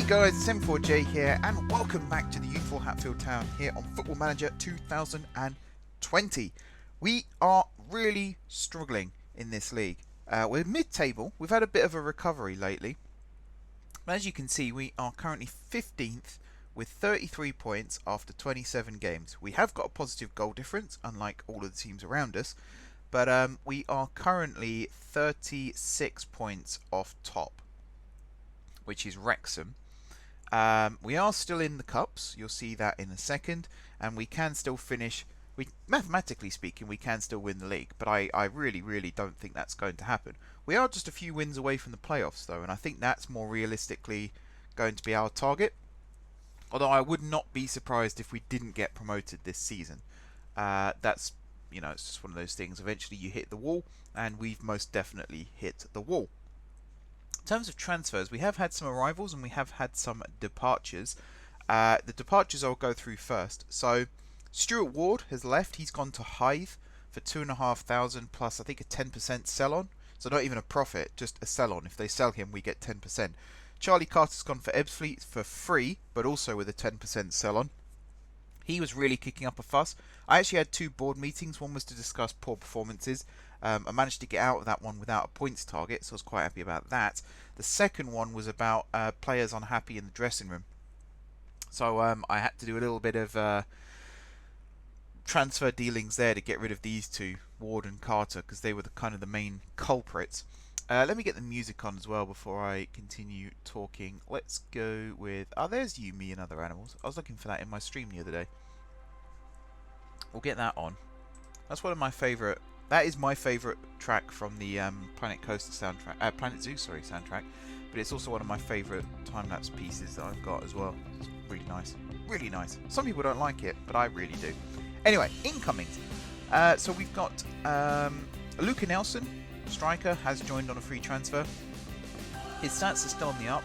guys, Sem4J here, and welcome back to the Youthful Hatfield Town here on Football Manager 2020. We are really struggling in this league. We're mid-table. We've had a bit of a recovery lately. As you can see, we are currently 15th with 33 points after 27 games. We have got a positive goal difference, unlike all of the teams around us, but we are currently 36 points off top, which is Wrexham. We are still in the cups, you'll see that in a second, and we can still finish, mathematically speaking, we can still win the league, but I really don't think that's going to happen. We are just a few wins away from the playoffs though, and I think that's more realistically going to be our target. Although I would not be surprised if we didn't get promoted this season. That's, you know, it's just one of those things. Eventually you hit the wall, and we've most definitely hit the wall. In terms of transfers, we have had some arrivals and we have had some departures. The departures I'll go through first. So, Stuart Ward has left. He's gone to Hive for £2,500 plus, I think, a 10% sell-on. So not even a profit, just a sell-on. If they sell him, we get 10%. Charlie Carter's gone for Ebbsfleet for free, but also with a 10% sell-on. He was really kicking up a fuss. I actually had two board meetings. One was to discuss poor performances. I managed to get out of that one without a points target, so I was quite happy about that. The second one was about players unhappy in the dressing room. So I had to do a little bit of transfer dealings there to get rid of these two, Ward and Carter, because they were kind of the main culprits. Let me get the music on as well before I continue talking. Let's go with... Oh, there's You, Me and Other Animals. I was looking for that in my stream the other day. We'll get that on. That's one of my favourite... That is my favourite track from the Planet Coaster soundtrack, Planet Zoo, sorry, soundtrack. But it's also one of my favourite time-lapse pieces that I've got as well. It's really nice, really nice. Some people don't like it, but I really do. Anyway, incomings. So we've got Luca Nelson, striker, has joined on a free transfer. His stats are still on the up.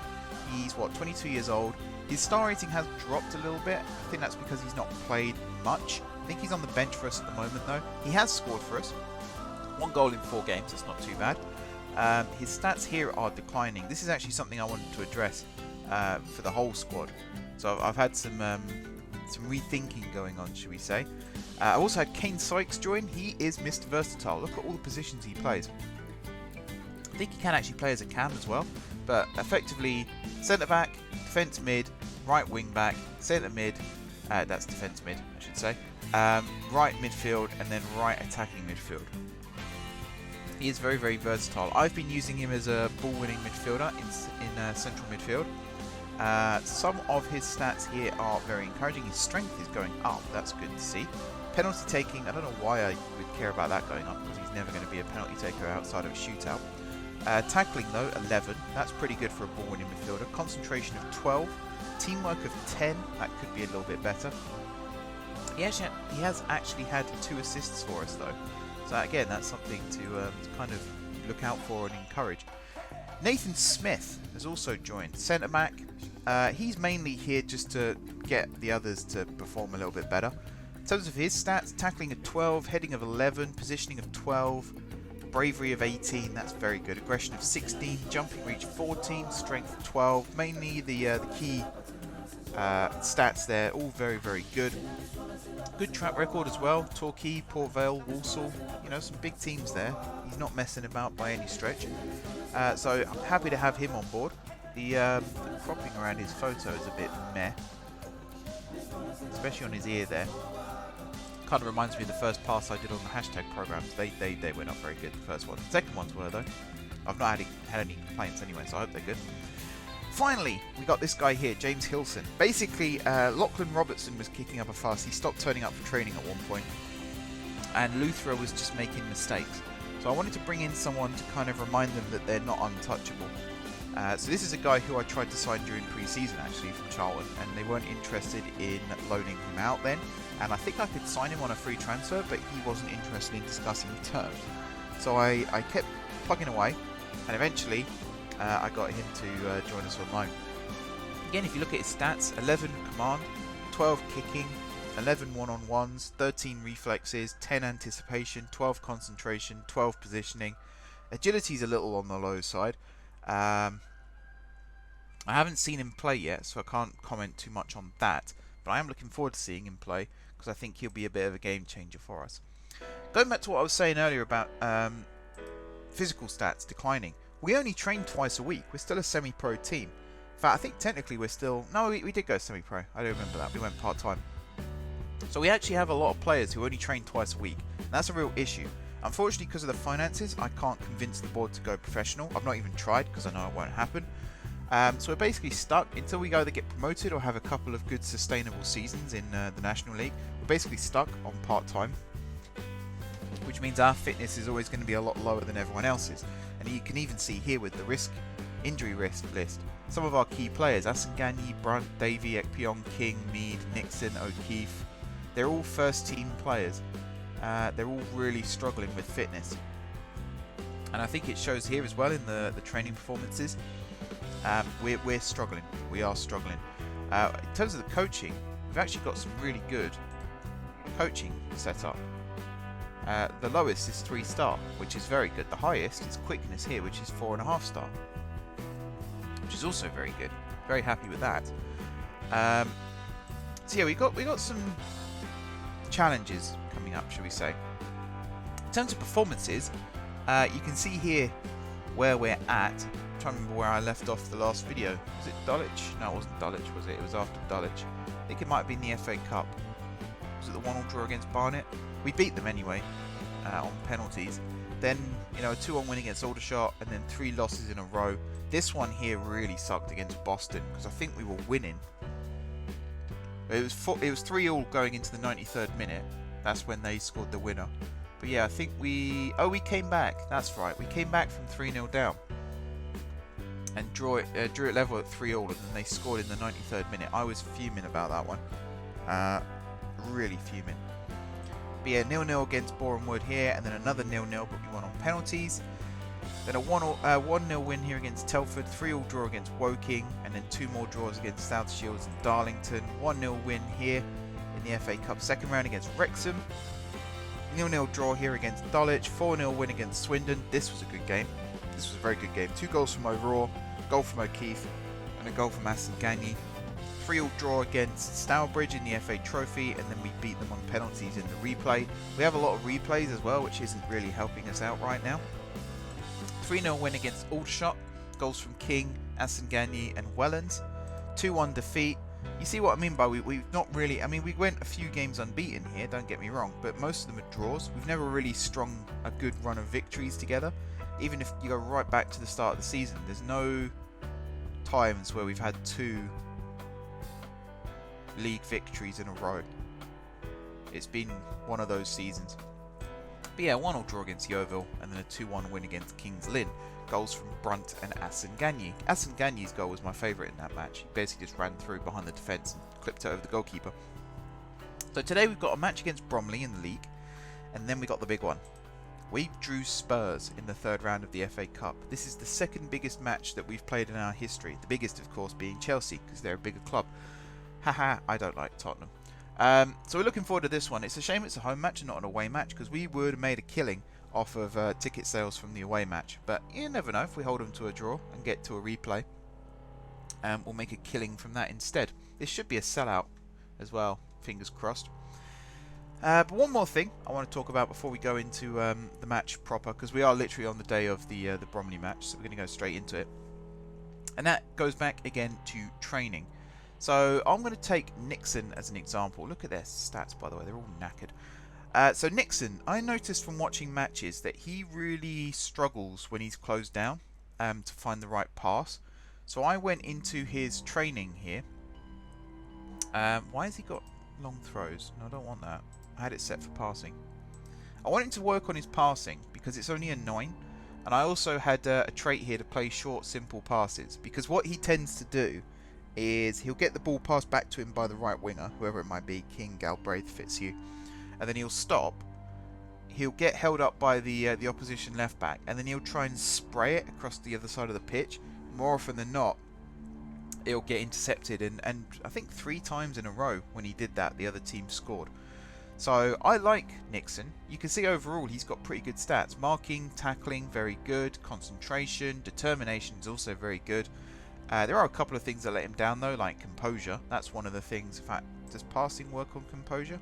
He's what, 22 years old. His star rating has dropped a little bit. I think that's because he's not played much. I think he's on the bench for us at the moment though. He has scored for us. 1 goal in 4 games, that's not too bad. His stats here are declining. This is actually something I wanted to address for the whole squad. So I've had some rethinking going on, should we say. I also had Kane Sykes join. He is Mr. Versatile. Look at all the positions he plays. I think he can actually play as a cam as well. But effectively, centre back, defence mid, right wing back, centre mid, that's defence mid, I should say. Right midfield, and then right attacking midfield. He is very versatile. I've been using him as a ball-winning midfielder in central midfield. Some of his stats here are very encouraging. His strength is going up. That's good to see. Penalty taking, I don't know why I would care about that going up, because he's never going to be a penalty taker outside of a shootout. Tackling though, 11. That's pretty good for a ball-winning midfielder. Concentration of 12. Teamwork of 10. That could be a little bit better. He has actually had 2 assists for us though. So again, that's something to kind of look out for and encourage. Nathan Smith has also joined. Centre back. He's mainly here just to get the others to perform a little bit better. In terms of his stats, tackling of 12, heading of 11, positioning of 12, bravery of 18, that's very good. Aggression of 16, jumping reach 14, strength 12. Mainly the key stats there, all very good. Good track record as well. Torquay, Port Vale, Walsall, you know, some big teams there. He's not messing about by any stretch. So I'm happy to have him on board. The cropping around his photo is a bit meh, especially on his ear there. Kind of reminds me of the first pass I did on the hashtag programs. They were not very good, the first one. The second ones were though. I've not had any complaints anyway, so I hope they're good. Finally, we got this guy here, James Hilson. Basically, Lachlan Robertson was kicking up a fuss. He stopped turning up for training at one point, and Luthra was just making mistakes. So I wanted to bring in someone to kind of remind them that they're not untouchable. So this is a guy who I tried to sign during pre-season actually from Charlton, and they weren't interested in loaning him out then. And I think I could sign him on a free transfer, but he wasn't interested in discussing terms. So I kept plugging away, and eventually I got him to join us on loan. Again, if you look at his stats, 11 command, 12 kicking, 11 one-on-ones, 13 reflexes, 10 anticipation, 12 concentration, 12 positioning. Agility's a little on the low side. I haven't seen him play yet, so I can't comment too much on that. But I am looking forward to seeing him play because I think he'll be a bit of a game changer for us. Going back to what I was saying earlier about physical stats declining. We only train twice a week. We're still a semi-pro team. In fact, I think technically we're still... No, we did go semi-pro. I don't remember that. We went part-time. So we actually have a lot of players who only train twice a week. And that's a real issue. Unfortunately, because of the finances, I can't convince the board to go professional. I've not even tried because I know it won't happen. So we're basically stuck until we either get promoted or have a couple of good sustainable seasons in the National League. We're basically stuck on part-time, which means our fitness is always going to be a lot lower than everyone else's. And you can even see here with the injury risk list, some of our key players, Asengani, Brunt, Davey, Ekpion, King, Mead, Nixon, O'Keefe, they're all first team players. They're all really struggling with fitness. And I think it shows here as well in the training performances. We're struggling. We are struggling. In terms of the coaching, we've actually got some really good coaching set up. The lowest is 3-star, which is very good. The highest is quickness here, which is 4.5-star, which is also very good. Very happy with that. So yeah, we got some challenges coming up, shall we say? In terms of performances, you can see here where we're at. I'm trying to remember where I left off the last video. Was it Dulwich? No, it wasn't Dulwich, was it? It was after Dulwich. I think it might have been the FA Cup. Was it the 1-1 draw against Barnet? We beat them anyway on penalties. Then, you know, a 2-1 win against Aldershot, and then 3 losses in a row. This one here really sucked against Boston because I think we were winning. It was 3-3 going into the 93rd minute. That's when they scored the winner. But yeah, I think we came back. That's right. We came back from 3-0 down and drew it level at 3-3, and then they scored in the 93rd minute. I was fuming about that one. Really fuming. But yeah, 0-0 against Boreham Wood here, and then another 0-0, but we won on penalties. Then a 1-0 win here against Telford, 3-3 draw against Woking, and then 2 more draws against South Shields and Darlington. 1-0 win here in the FA Cup second round against Wrexham. 0-0 draw here against Dulwich. 4-0 win against Swindon. This was a good game. This was a very good game. 2 goals from O'Rourke, goal from O'Keefe, and a goal from Asengani. 3-3 draw against Stourbridge in the FA Trophy, and then we beat them on penalties in the replay. We have a lot of replays as well, which isn't really helping us out right now. 3-0 win against Aldershot, goals from King, Asengani and Wellens. 2-1 defeat. You see what I mean by we've not really... I mean, we went a few games unbeaten here, don't get me wrong, but most of them are draws. We've never really strung a good run of victories together. Even if you go right back to the start of the season, there's no times where we've had 2 league victories in a row. It's been one of those seasons. But yeah, 1-1 draw against Yeovil, and then a 2-1 win against Kings Lynn. Goals from Brunt and Asengani. Asengani's goal was my favourite in that match. He basically just ran through behind the defence and clipped it over the goalkeeper. So today we've got a match against Bromley in the league, and then we got the big one. We drew Spurs in the 3rd round of the FA Cup. This is the 2nd biggest match that we've played in our history. The biggest, of course, being Chelsea, because they're a bigger club. Haha, I don't like Tottenham. So we're looking forward to this one. It's a shame it's a home match and not an away match, because we would have made a killing off of ticket sales from the away match. But you never know, if we hold them to a draw and get to a replay, we'll make a killing from that instead. This should be a sellout as well, fingers crossed. But one more thing I want to talk about before we go into the match proper, because we are literally on the day of the Bromley match, so we're going to go straight into it. And that goes back again to training. So I'm going to take Nixon as an example. Look at their stats, by the way. They're all knackered. So Nixon, I noticed from watching matches that he really struggles when he's closed down to find the right pass. So I went into his training here. Why has he got long throws? No, I don't want that. I had it set for passing. I want him to work on his passing because it's only a 9. And I also had a trait here to play short, simple passes. Because what he tends to do is he'll get the ball passed back to him by the right winger, whoever it might be, King, Galbraith, Fitzhugh, and then he'll stop. He'll get held up by the opposition left back, and then he'll try and spray it across the other side of the pitch. More often than not, it'll get intercepted, and I think 3 times in a row when he did that, the other team scored. So I like Nixon. You can see overall he's got pretty good stats. Marking, tackling, very good. Concentration, determination is also very good. There are a couple of things that let him down though, like composure. That's one of the things. In fact, does passing work on composure?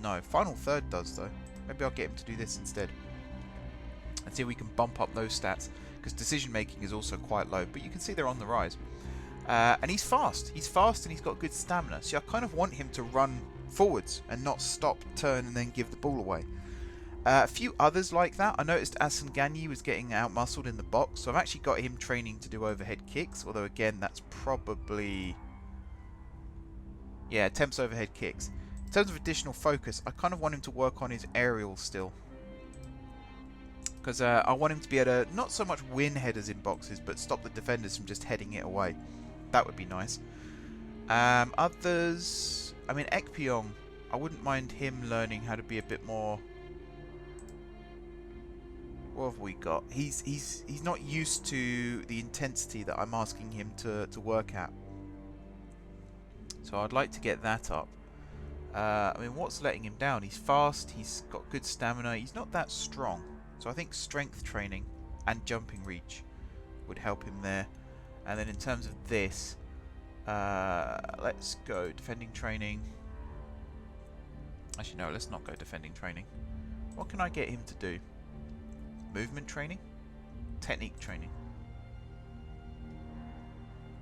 No. Final third does though. Maybe I'll get him to do this instead. And see if we can bump up those stats. Because decision making is also quite low. But you can see they're on the rise. And he's fast. He's fast and he's got good stamina. So I kind of want him to run forwards and not stop, turn and then give the ball away. A few others like that. I noticed Asenganyi was getting out-muscled in the box, so I've actually got him training to do overhead kicks, although again that's probably... yeah, attempts overhead kicks. In terms of additional focus, I kind of want him to work on his aerial still. Because I want him to be able to not so much win headers in boxes, but stop the defenders from just heading it away. That would be nice. Others... I mean, Ekpyong, I wouldn't mind him learning how to be a bit more... what have we got? He's not used to the intensity that I'm asking him to work at. So I'd like to get that up. I mean, what's letting him down? He's fast, he's got good stamina, he's not that strong. So I think strength training and jumping reach would help him there. And then in terms of this, let's go defending training. Actually, no, let's not go defending training. What can I get him to do? Movement training? Technique training?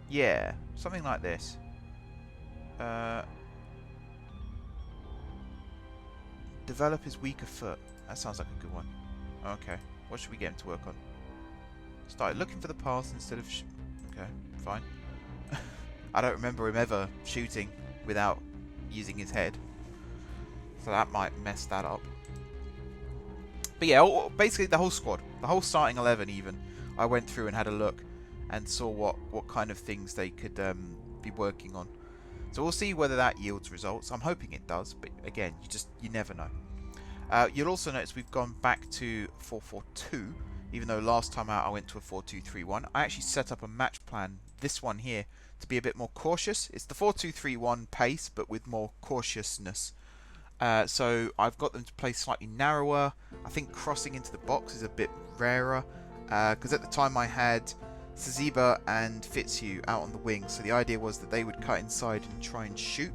Yeah, something like this. Develop his weaker foot. That sounds like a good one. Okay, what should we get him to work on? Start looking for the pass instead of... okay, fine. I don't remember him ever shooting without using his head. So that might mess that up. But yeah, basically the whole squad, the whole starting 11 even, I went through and had a look and saw what kind of things they could be working on. So we'll see whether that yields results. I'm hoping it does, but again, you never know. You'll also notice we've gone back to 4-4-2, even though last time out I went to a 4-2-3-1. I actually set up a match plan, this one here, to be a bit more cautious. It's the 4-2-3-1 pace, but with more cautiousness. So I've got them to play slightly narrower. I think crossing into the box is a bit rarer, because at the time I had Saziba and Fitzhugh out on the wing, so the idea was that they would cut inside and try and shoot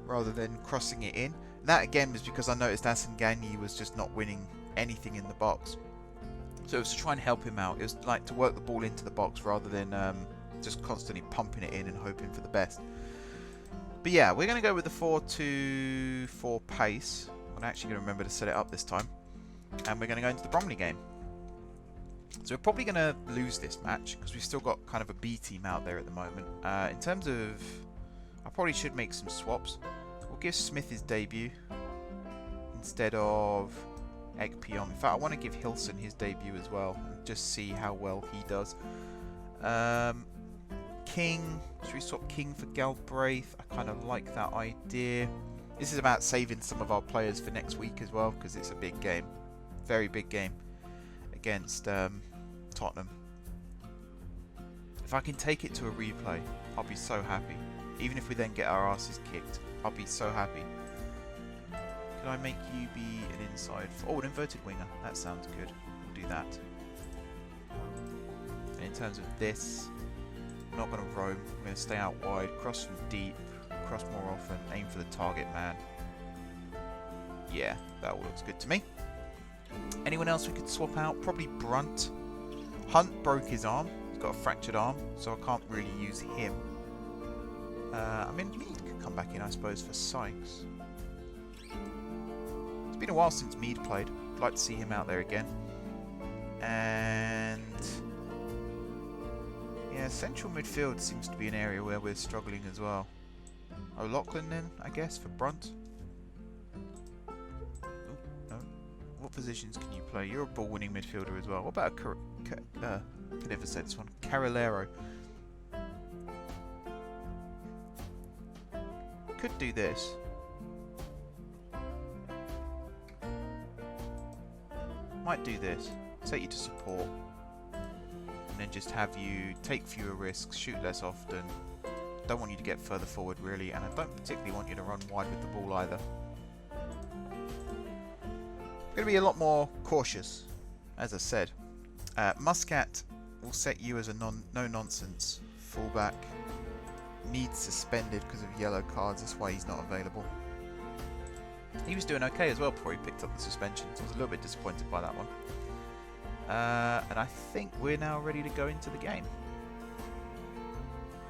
rather than crossing it in. And that again was because I noticed Asenganyi was just not winning anything in the box. So it was to try and help him out. It was like to work the ball into the box rather than just constantly pumping it in and hoping for the best. But yeah, we're going to go with the 4-2-4 pace. I'm actually going to remember to set it up this time. And we're going to go into the Bromley game. So we're probably going to lose this match because we've still got kind of a B team out there at the moment. In terms of... I probably should make some swaps. We'll give Smith his debut instead of Ekpyong. In fact, I want to give Hilson his debut as well and just see how well he does. King, should we swap King for Galbraith? I kind of like that idea. This is about saving some of our players for next week as well, because it's a big game, very big game against Tottenham. If I can take it to a replay, I'll be so happy. Even if we then get our asses kicked, I'll be so happy. Can I make you be an inside? Oh, an inverted winger. That sounds good. We'll do that. And in terms of this, I'm not going to roam. I'm going to stay out wide, cross from deep, cross more often, aim for the target man. Yeah, that all looks good to me. Anyone else we could swap out? Probably Brunt. Hunt broke his arm. He's got a fractured arm, so I can't really use him. I mean, Mead could come back in, I suppose, for Sykes. It's been a while since Mead played. I'd like to see him out there again. And... yeah, central midfield seems to be an area where we're struggling as well. O'Loughlin then, I guess, for Brunt. Ooh, no. What positions can you play? You're a ball-winning midfielder as well. What about a I never said this one. Carrilero. Could do this. Might do this. Take you to support. And then just have you take fewer risks, shoot less often. Don't want you to get further forward really, and I don't particularly want you to run wide with the ball either. Going to be a lot more cautious, as I said. Muscat will We'll set you as a no-nonsense fullback. Needs suspended because of yellow cards. That's why he's not available. He was doing okay as well before he picked up the suspension, so I was a little bit disappointed by that one. And I think we're now ready to go into the game.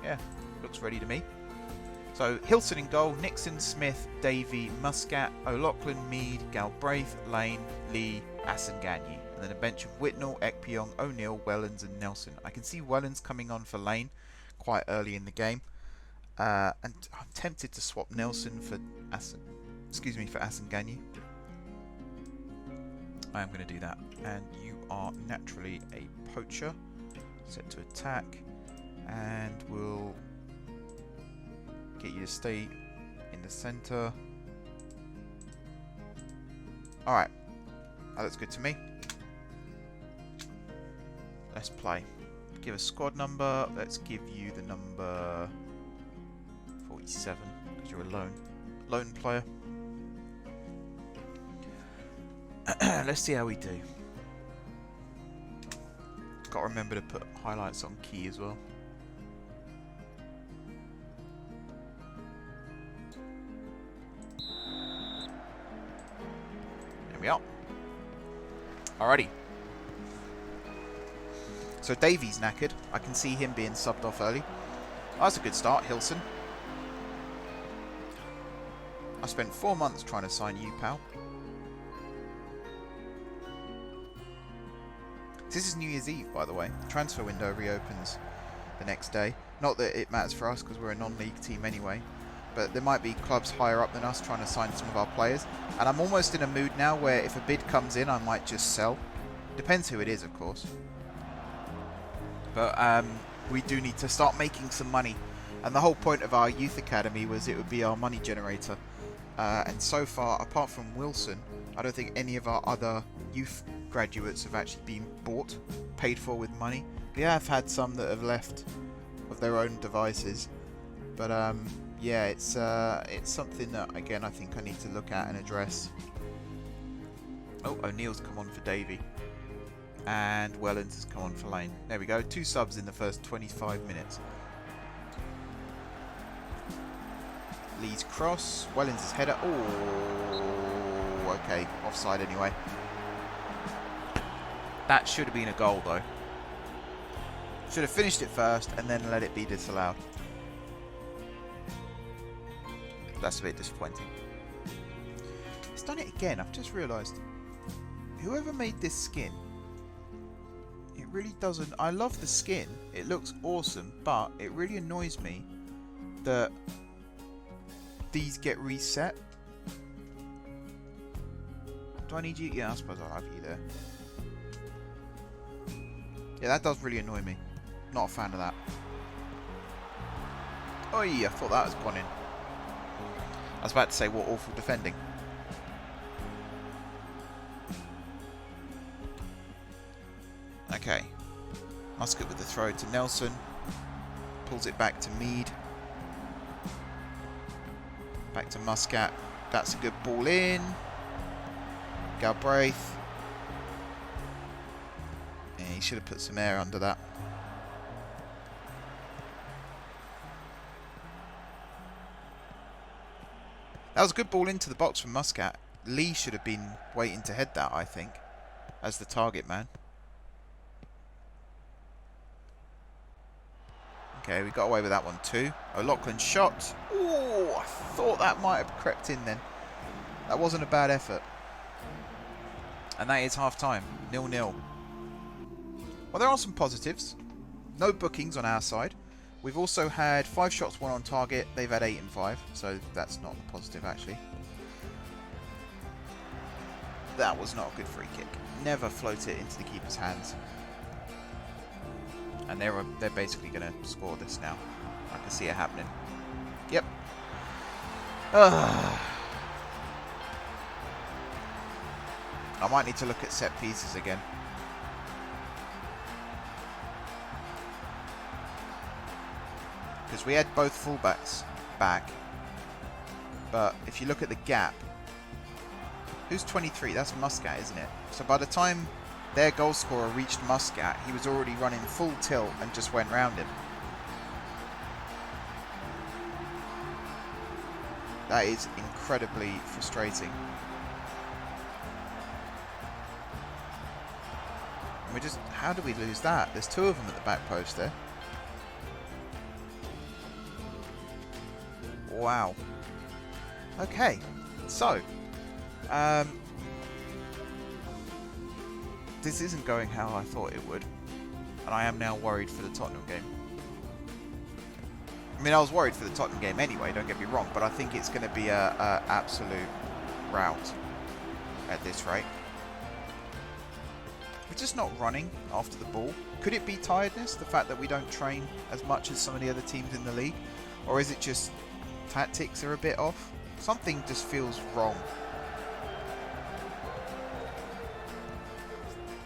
Yeah, looks ready to me. So, Hilson in goal, Nixon, Smith, Davey, Muscat, O'Loughlin, Mead, Galbraith, Lane, Lee, Asenganyi. And then a bench of Whitnall, Ekpyong, O'Neill, Wellens and Nelson. I can see Wellens coming on for Lane quite early in the game. And I'm tempted to swap Nelson for Asenganyi. I am going to do that. And you are naturally a poacher. Set to attack. And we'll get you to stay in the centre. Alright. That looks good to me. Let's play. Give a squad number. Let's give you the number 47, because you're a lone player. Let's see how we do. Got to remember to put highlights on key as well. There we are. Alrighty. So Davies knackered. I can see him being subbed off early. Oh, that's a good start, Hilson. I spent 4 months trying to sign you, pal. This is New Year's Eve, by the way. The transfer window reopens the next day. Not that it matters for us, because we're a non-league team anyway. But there might be clubs higher up than us trying to sign some of our players. And I'm almost in a mood now where if a bid comes in, I might just sell. Depends who it is, of course. But we do need to start making some money. And the whole point of our youth academy was it would be our money generator. And so far, apart from Wilson, I don't think any of our other youth graduates have actually been bought, paid for with money. We have had some that have left of their own devices. But yeah, it's something that, again, I think I need to look at and address. Oh, O'Neill's come on for Davey. And Wellens has come on for Lane. There we go. 2 subs in the first 25 minutes. Lee's cross. Wellens' header. Oh, okay. Offside anyway. That should have been a goal, though. Should have finished it first and then let it be disallowed. That's a bit disappointing. It's done it again. I've just realised. Whoever made this skin, it really doesn't... I love the skin. It looks awesome, but it really annoys me that these get reset. Do I need you? Yeah, I suppose I'll have you there. Yeah, that does really annoy me. Not a fan of that. Oh yeah, I thought that was gone in. I was about to say, what awful defending. Okay. Muscat with the throw to Nelson. Pulls it back to Mead. Back to Muscat. That's a good ball in. Galbraith. Yeah, he should have put some air under that. That was a good ball into the box from Muscat. Lee should have been waiting to head that, I think, as the target man. Okay, we got away with that one too. O'Loughlin shot. Oh, I thought that might have crept in then. That wasn't a bad effort. And that is half time. 0-0. Well, there are some positives. No bookings on our side. We've also had 5 shots, 1 on target. They've had 8 and 5. So that's not a positive, actually. That was not a good free kick. Never float it into the keeper's hands. And they're basically going to score this now. I can see it happening. Yep. I might need to look at set pieces again. Because we had both fullbacks back. But if you look at the gap... Who's 23? That's Muscat, isn't it? So by the time their goal scorer reached Muscat, he was already running full tilt and just went round him. That is incredibly frustrating. And we just, how do we lose that? There's two of them at the back post there. Wow. Okay, so this isn't going how I thought it would, and I am now worried for the Tottenham game. I mean, I was worried for the Tottenham game anyway, don't get me wrong, but I think it's going to be a absolute rout at this rate. We're just not running after the ball. Could it be tiredness, the fact that we don't train as much as some of the other teams in the league? Or is it just tactics are a bit off? Something just feels wrong.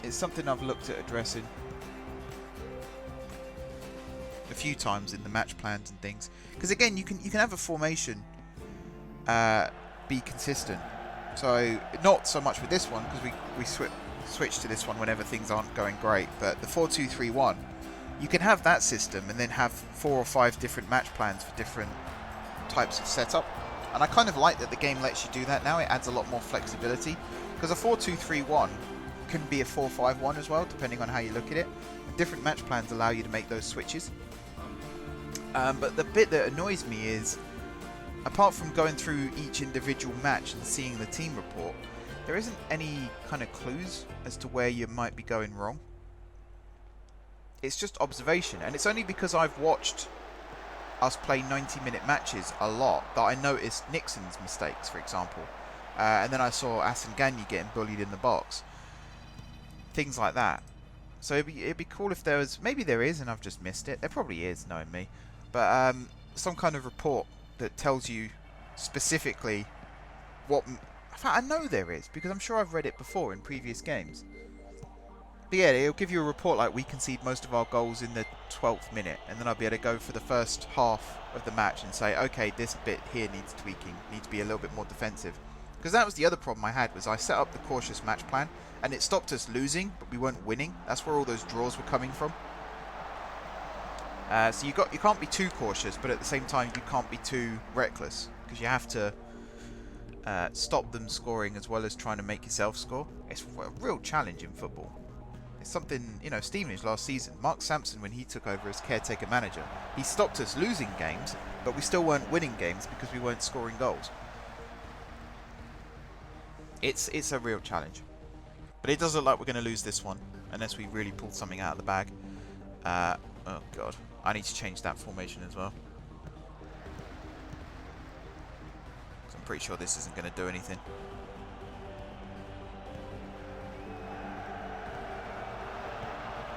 It's something I've looked at addressing a few times in the match plans and things. Because again, you can have a formation be consistent. So not so much with this one, because we switch to this one whenever things aren't going great. But the 4-2-3-1, you can have that system and then have 4 or 5 different match plans for different types of setup. And I kind of like that the game lets you do that now. It adds a lot more flexibility. Because a 4-2-3-1 can be a 4-5-1 as well, depending on how you look at it. Different match plans allow you to make those switches. But the bit that annoys me is, apart from going through each individual match and seeing the team report, there isn't any kind of clues as to where you might be going wrong. It's just observation, and it's only because I've watched us play 90-minute matches a lot that I noticed Nixon's mistakes, for example. And then I saw Asenganye getting bullied in the box. Things like that. So it'd be cool if there was, maybe there is and I've just missed it. There probably is, knowing me. But some kind of report that tells you specifically what... In fact, I know there is, because I'm sure I've read it before in previous games. But yeah, it'll give you a report like we concede most of our goals in the 12th minute, and then I'll be able to go for the first half of the match and say, okay, this bit here needs tweaking, needs to be a little bit more defensive. Because that was the other problem I had, was I set up the cautious match plan, and it stopped us losing, but we weren't winning. That's where all those draws were coming from. So you can't be too cautious, but at the same time you can't be too reckless, because you have to stop them scoring as well as trying to make yourself score. It's a real challenge in football. It's something, you know, Stevenage last season, Mark Sampson, when he took over as caretaker manager, he stopped us losing games, but we still weren't winning games because we weren't scoring goals. It's a real challenge. But it does look like we're going to lose this one, unless we really pull something out of the bag. Oh god, I need to change that formation as well. I'm pretty sure this isn't going to do anything.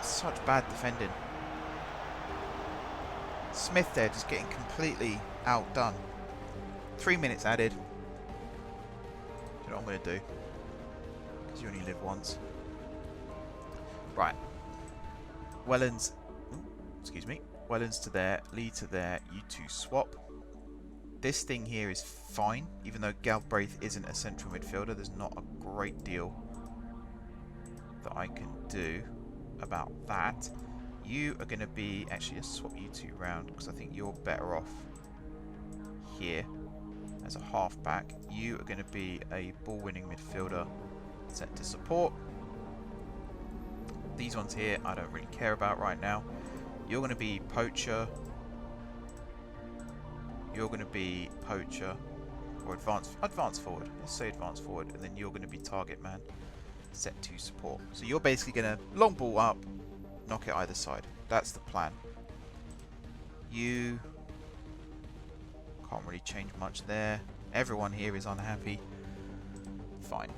Such bad defending. Smith there just getting completely outdone. 3 minutes added. Do you know what I'm going to do? Because you only live once. Right. Wellens. Excuse me. Wellens to there. Lee to there. You two swap. This thing here is fine. Even though Galbraith isn't a central midfielder, there's not a great deal that I can do about that. You are going to be... Actually, let's swap you two round, because I think you're better off here as a half-back. You are going to be a ball-winning midfielder set to support. These ones here I don't really care about right now. You're going to be poacher. You're going to be poacher. Or advance forward. Let's say advance forward. And then you're going to be target man. Set to support. So you're basically going to long ball up, knock it either side. That's the plan. You can't really change much there. Everyone here is unhappy. Fine.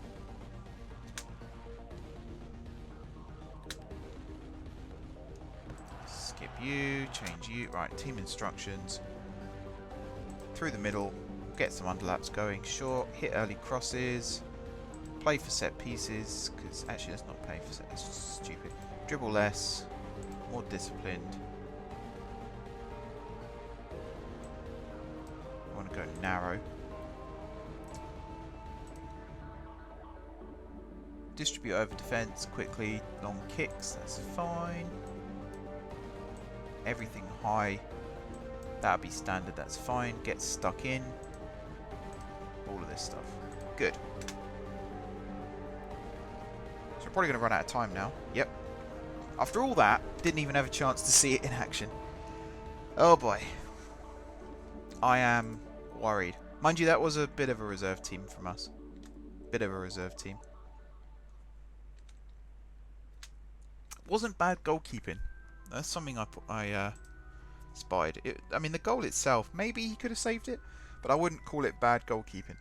Skip you, change you. Right, team instructions. Through the middle, get some underlaps going. Short, hit early crosses. Play for set pieces, because actually let's not play for set, it's just stupid. Dribble less, more disciplined. I want to go narrow. distribute over defense quickly. Long kicks, that's fine. Everything high, that'll be standard, that's fine. Get stuck in. All of this stuff. Good. So we're probably going to run out of time now. Yep. After all that, didn't even have a chance to see it in action. Oh boy. I am worried. Mind you, that was a bit of a reserve team from us. Bit of a reserve team. Wasn't bad goalkeeping. That's something I spied. I mean, the goal itself, maybe he could have saved it, but I wouldn't call it bad goalkeeping.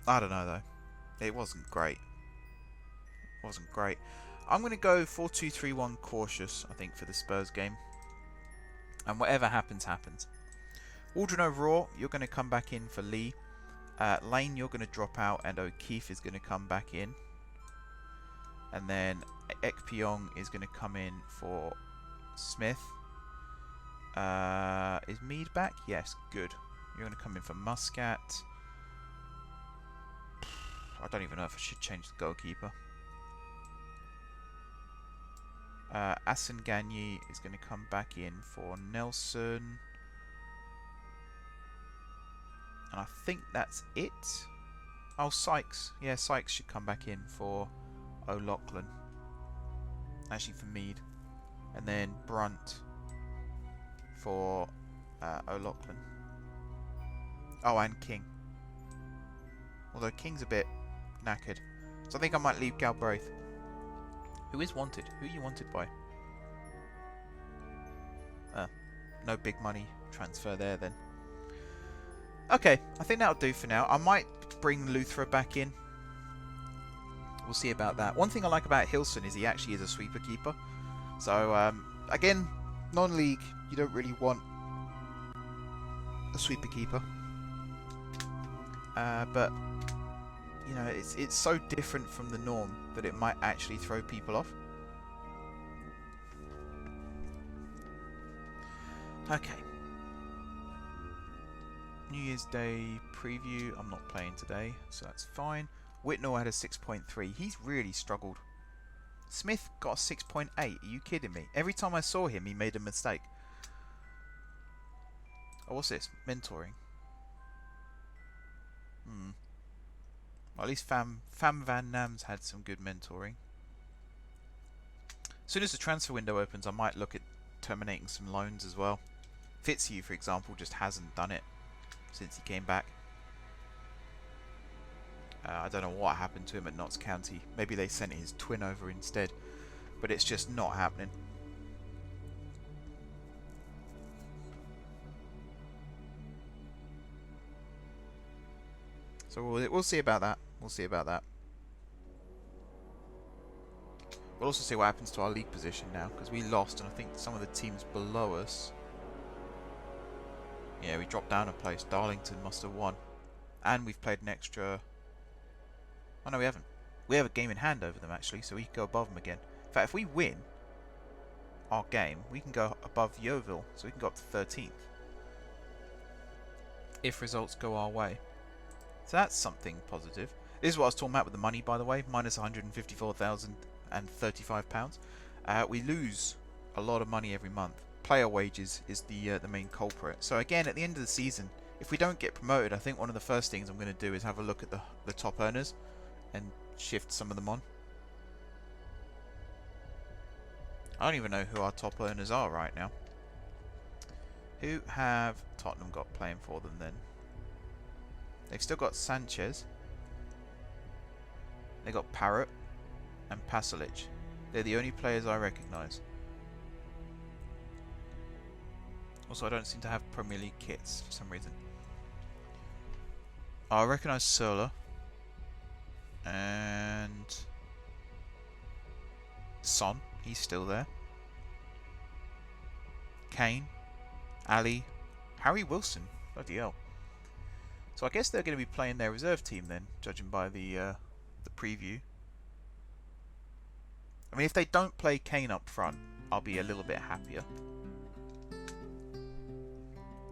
I don't know though. It wasn't great. Wasn't great. I'm going to go 4-2-3-1 cautious, I think, for the Spurs game. And whatever happens, happens. Waldron O'Rourke, you're going to come back in for Lee. Lane, you're going to drop out, and O'Keefe is going to come back in. And then Ekpyong is going to come in for Smith. Is Mead back? Yes, good. You're going to come in for Muscat. I don't even know if I should change the goalkeeper. Asen Gagny is going to come back in for Nelson. And I think that's it. Oh, Sykes. Yeah, Sykes should come back in for O'Loughlin. Actually, for Mead. And then Brunt for O'Loughlin. Oh, and King. Although King's a bit knackered. So I think I might leave Galbraith. Who is wanted? Who are you wanted by? No big money transfer there then. Okay, I think that'll do for now. I might bring Luthra back in. We'll see about that. One thing I like about Hilson is he actually is a sweeper keeper. So, again, non-league, you don't really want a sweeper keeper. But, you know, it's so different from the norm that it might actually throw people off. Okay. New Year's Day preview. I'm not playing today, so that's fine. Whitnall had a 6.3. He's really struggled. Smith got a 6.8. Are you kidding me? Every time I saw him, he made a mistake. Oh, what's this? Mentoring. Well, at least Fam Van Nam's had some good mentoring. As soon as the transfer window opens, I might look at terminating some loans as well. Fitzhugh, for example, just hasn't done it since he came back. I don't know what happened to him at Notts County. Maybe they sent his twin over instead. But it's just not happening. So we'll see about that. We'll see about that. We'll also see what happens to our league position now, because we lost, and I think some of the teams below us... Yeah, we dropped down a place. Darlington must have won. And we've played an extra... Oh no, we haven't. We have a game in hand over them, actually, so we can go above them again. In fact, if we win our game, we can go above Yeovil, so we can go up to 13th. If results go our way. So that's something positive. This is what I was talking about with the money, by the way. Minus £154,035. We lose a lot of money every month. Player wages is the main culprit. So again, at the end of the season, if we don't get promoted, I think one of the first things I'm going to do is have a look at the top earners and shift some of them on. I don't even know who our top earners are right now. Who have Tottenham got playing for them then? They've still got Sanchez. They got Parrott and Pasalic. They're the only players I recognise. Also, I don't seem to have Premier League kits for some reason. I recognise Sola and Son. He's still there. Kane, Ali, Harry Wilson. Bloody hell. So I guess they're going to be playing their reserve team then, judging by the preview. I mean, if they don't play Kane up front, I'll be a little bit happier.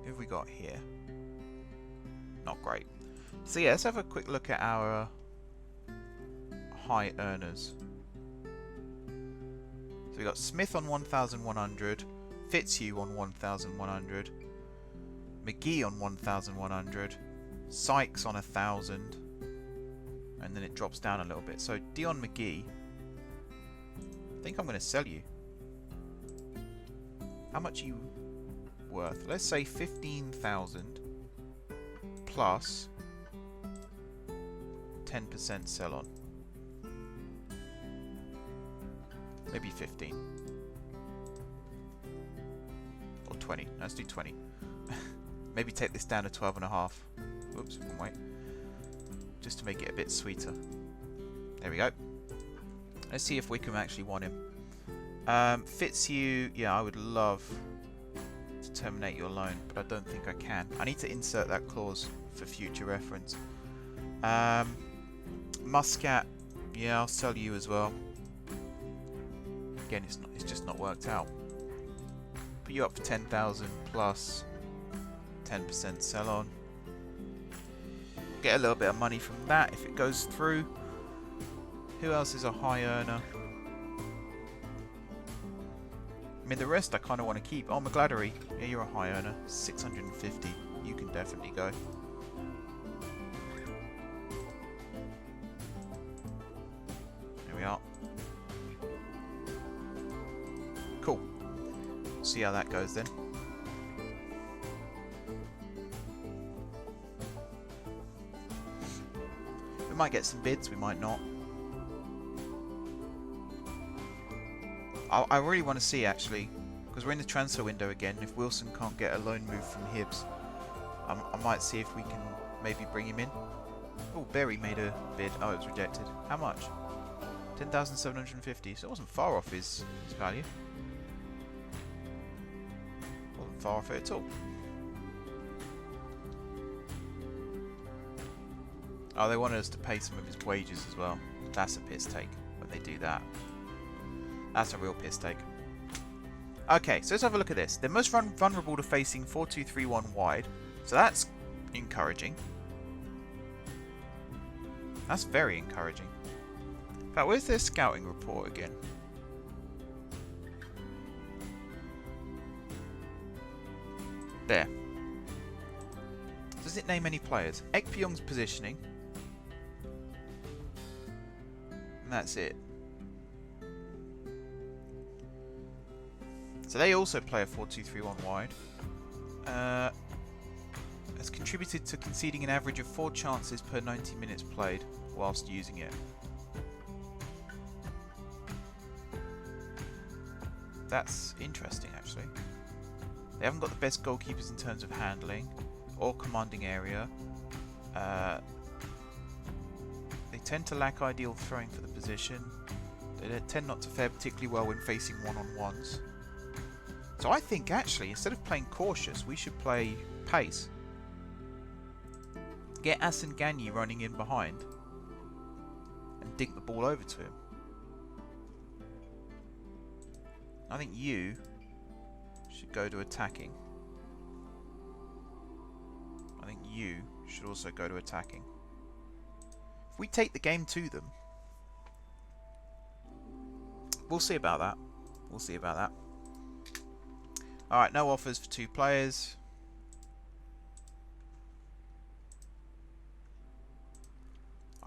Who have we got here? Not great. So yeah, let's have a quick look at our high earners. So we got Smith on 1,100, Fitzhugh on 1,100, McGee on 1,100, Sykes on 1,000, and then it drops down a little bit. So Dion McGee, I think I'm going to sell you. How much are you worth? Let's say 15,000 plus 10% sell on. Maybe 15. Or 20. Let's do 20. Maybe take this down to 12.5. Whoops, wrong way. Just to make it a bit sweeter. There we go. Let's see if Wickham actually want him. Fitzhugh, yeah, I would love to terminate your loan, but I don't think I can. I need to insert that clause for future reference. Muscat, yeah, I'll sell you as well. Again, it's just not worked out. Put you up for 10,000 plus 10% sell on. Get a little bit of money from that if it goes through. Who else is a high earner? I mean, the rest I kind of want to keep. Oh, McGladdery. Yeah, you're a high earner. 650. You can definitely go. There we are. Cool. See how that goes then. We might get some bids, we might not. I really want to see, actually, because we're in the transfer window again. If Wilson can't get a loan move from Hibbs, I might see if we can maybe bring him in. Oh, Berry made a bid. Oh, it was rejected. How much? 10,750. So it wasn't far off his value. Wasn't far off it at all. Oh, they wanted us to pay some of his wages as well. That's a piss take when they do that. That's a real piss take. Okay, so let's have a look at this. They're most vulnerable to facing 4-2-3-1 wide. So that's encouraging. That's very encouraging. In fact, where's their scouting report again? There. Does it name any players? Ekpyong's positioning. And that's it. So they also play a 4-2-3-1 wide. Has contributed to conceding an average of 4 chances per 90 minutes played whilst using it. That's interesting, actually. They haven't got the best goalkeepers in terms of handling or commanding area. They tend to lack ideal throwing for the position. They tend not to fare particularly well when facing one-on-ones. So I think, actually, instead of playing cautious, we should play pace. Get Asen Ganyi running in behind and dink the ball over to him. I think you should go to attacking. I think you should also go to attacking. If we take the game to them, we'll see about that. We'll see about that. Alright, no offers for 2 players.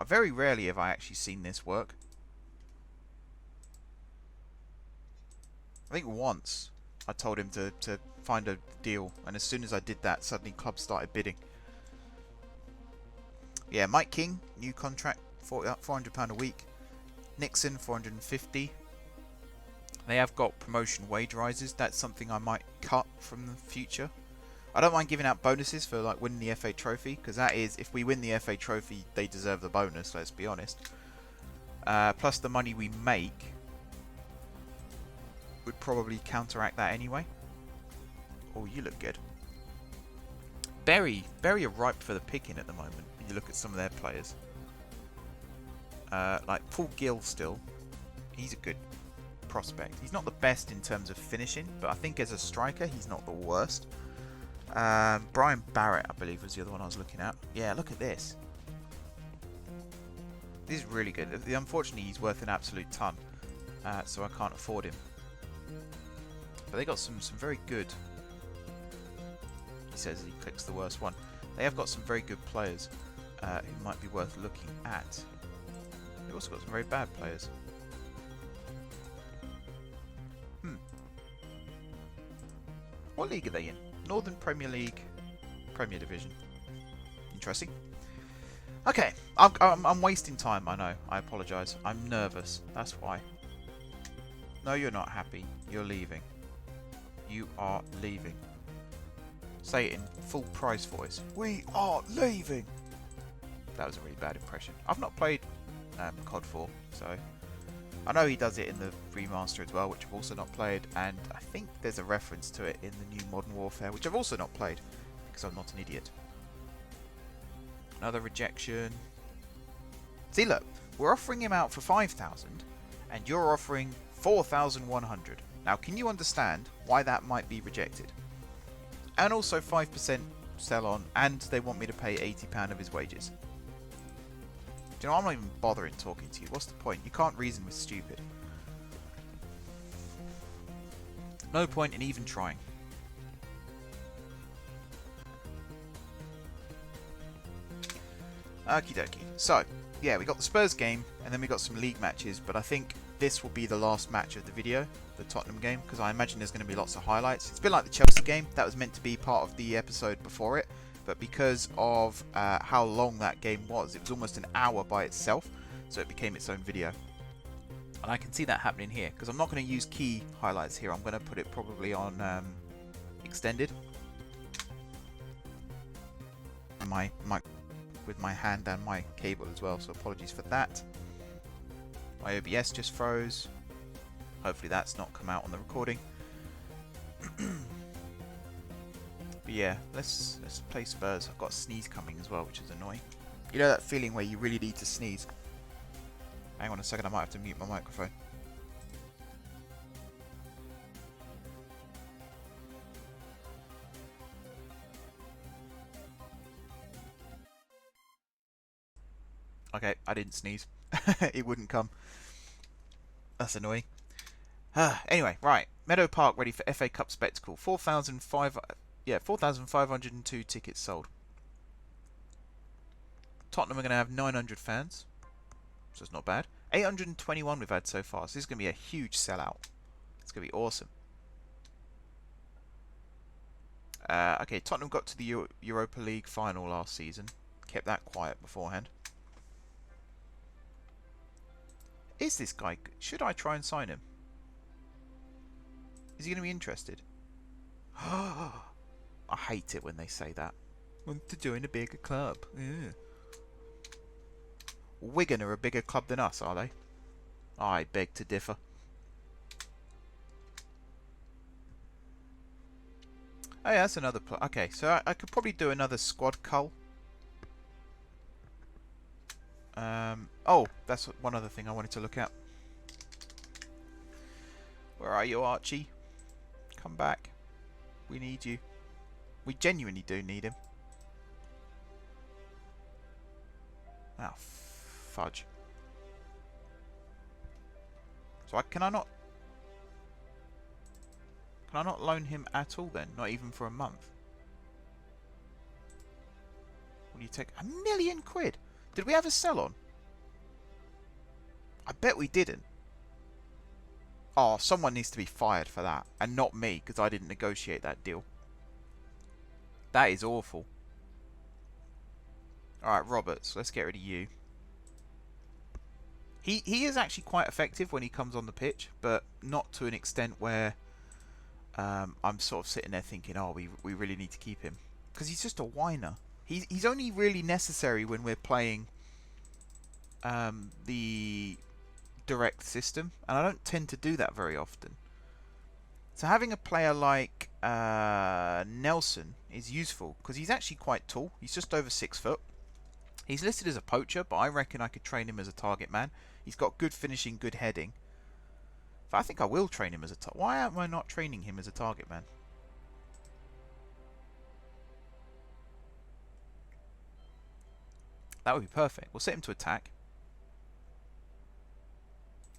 Very rarely have I actually seen this work. I think once I told him to find a deal, and as soon as I did that, suddenly clubs started bidding. Yeah, Mike King, new contract, £400 a week. Nixon, 450. They have got promotion wage rises. That's something I might cut from the future. I don't mind giving out bonuses for like winning the FA Trophy, because that is, if we win the FA Trophy, they deserve the bonus, let's be honest. Plus the money we make would probably counteract that anyway. Oh, you look good. Bury are ripe for the picking at the moment. When you look at some of their players. Like Paul Gill still. He's a good prospect. He's not the best in terms of finishing, but I think as a striker, he's not the worst. Brian Barrett, I believe, was the other one I was looking at. Yeah, look at this. This is really good. Unfortunately, he's worth an absolute ton, so I can't afford him. But they got some very good. He says he clicks the worst one. They have got some very good players who might be worth looking at. They've also got some very bad players. What league are they in? Northern Premier League, Premier Division. Interesting. Okay, I'm wasting time, I know. I apologise. I'm nervous. That's why. No, you're not happy. You're leaving. You are leaving. Say it in full price voice. We are leaving. That was a really bad impression. I've not played COD 4, so I know he does it in the remaster as well, which I've also not played, and I think there's a reference to it in the new Modern Warfare, which I've also not played because I'm not an idiot. Another rejection. See, look, we're offering him out for 5,000, and you're offering 4,100. Now, can you understand why that might be rejected? And also 5% sell on, and they want me to pay £80 of his wages. Do you know, I'm not even bothering talking to you. What's the point? You can't reason with stupid. No point in even trying. Okie dokie. So, yeah, we got the Spurs game, and then we got some league matches, but I think this will be the last match of the video, the Tottenham game, because I imagine there's going to be lots of highlights. It's a bit like the Chelsea game. That was meant to be part of the episode before it, but because of how long that game was, it was almost an hour by itself, so it became its own video. And I can see that happening here, because I'm not going to use key highlights here. I'm going to put it probably on extended. With my hand and my cable as well, so apologies for that. My OBS just froze. Hopefully that's not come out on the recording. But yeah, let's play Spurs. I've got a sneeze coming as well, which is annoying. You know that feeling where you really need to sneeze? Hang on a second, I might have to mute my microphone. Okay, I didn't sneeze. It wouldn't come. That's annoying. Anyway, right. Meadow Park ready for FA Cup spectacle. 4,502 tickets sold. Tottenham are going to have 900 fans, so it's not bad. 821 we've had so far, so this is going to be a huge sellout. It's going to be awesome. Okay, Tottenham got to the Europa League final last season. Kept that quiet beforehand. Is this guy... Should I try and sign him? Is he going to be interested? I hate it when they say that. Want to join a bigger club. Yeah. Wigan are a bigger club than us, are they? I beg to differ. Oh yeah, that's another... Okay, so I could probably do another squad cull. Oh, that's one other thing I wanted to look at. Where are you, Archie? Come back. We need you. We genuinely do need him. Ah, fudge. So can I not loan him at all then? Not even for a month? What do you take? £1 million? Did we have a sell on? I bet we didn't. Oh, someone needs to be fired for that. And not me, because I didn't negotiate that deal. That is awful. Alright, Roberts, let's get rid of you. He is actually quite effective when he comes on the pitch, but not to an extent where I'm sort of sitting there thinking, oh, we really need to keep him. Because he's just a whiner. He's only really necessary when we're playing the direct system, and I don't tend to do that very often. So having a player like Nelson is useful because he's actually quite tall. He's just over 6 foot. He's listed as a poacher, but I reckon I could train him as a target man. He's got good finishing, good heading. But I think I will train him as a target. Why am I not training him as a target man? That would be perfect. We'll set him to attack.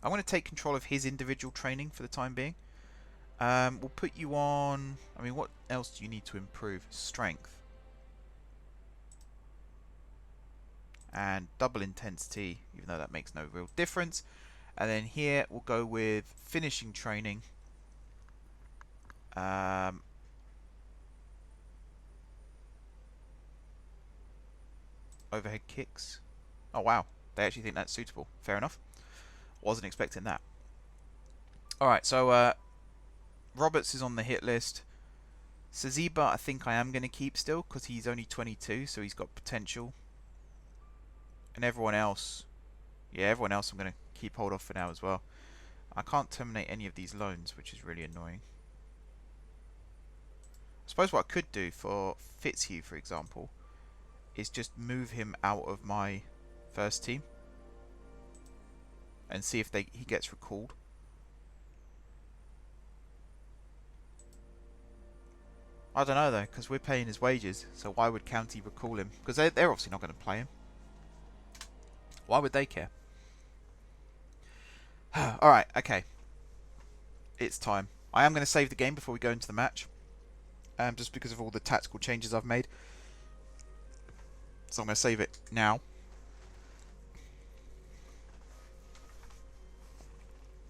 I want to take control of his individual training for the time being. We'll put you on... I mean, what else do you need to improve? Strength. And double intensity, even though that makes no real difference. And then here we'll go with finishing training. Overhead kicks. Oh wow, they actually think that's suitable. Fair enough. Wasn't expecting that. Alright, so Roberts is on the hit list. Saziba I think I am going to keep still, because he's only 22, so he's got potential. And everyone else, yeah, everyone else I'm going to keep hold of for now as well. I can't terminate any of these loans, which is really annoying. I suppose what I could do for Fitzhugh, for example, is just move him out of my first team and see if he gets recalled. I don't know though, because we're paying his wages, so why would County recall him? Because they're obviously not going to play him. Why would they care? Alright, okay. It's time. I am going to save the game before we go into the match. Just because of all the tactical changes I've made. So I'm going to save it now.